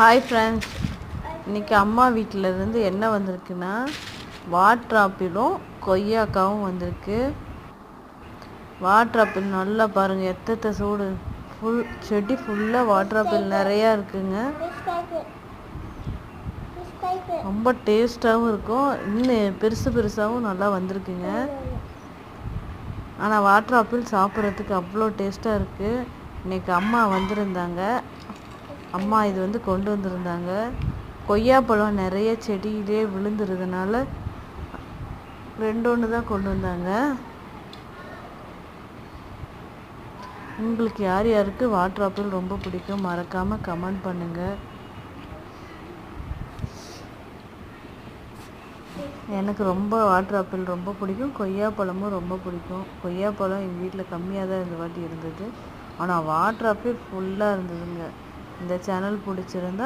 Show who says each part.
Speaker 1: Hi friends, இன்றைக்கி அம்மா வீட்டிலேருந்து என்ன வந்திருக்குன்னா வாட்டர் ஆப்பிளும் கொய்யாக்காவும் வந்திருக்கு. வாட்டர் ஆப்பிள் நல்லா பாருங்கள், எத்தத்தை சூடு, செடி ஃபுல்லாக வாட்டர் ஆப்பிள் நிறையா இருக்குங்க. ரொம்ப டேஸ்ட்டாகவும் இருக்கும், இன்னும் பெருசாகவும் நல்லா வந்திருக்குங்க. ஆனால் வாட்டர் ஆப்பிள் சாப்பிட்றதுக்கு அவ்வளோ டேஸ்ட்டாக இருக்குது. இன்றைக்கி அம்மா வந்திருந்தாங்க, அம்மா இது கொண்டு வந்திருந்தாங்க. கொய்யாப்பழம் நிறைய செடியிலே விழுந்துருதுனால 2 தான் கொண்டு வந்தாங்க. உங்களுக்கு யார் யாருக்கு வாட்டர் ஆப்பிள் ரொம்ப பிடிக்கும் மறக்காமல் கமெண்ட் பண்ணுங்கள். எனக்கு ரொம்ப வாட்டர் ஆப்பிள் ரொம்ப பிடிக்கும், கொய்யாப்பழமும் ரொம்ப பிடிக்கும். கொய்யாப்பழம் எங்கள் வீட்டில் கம்மியாக தான் இந்த வாட்டி இருந்தது, ஆனால் வாட்டர் ஆப்பிள் ஃபுல்லாக இருந்ததுங்க. இந்த சேனல் பிடிச்சிருந்தா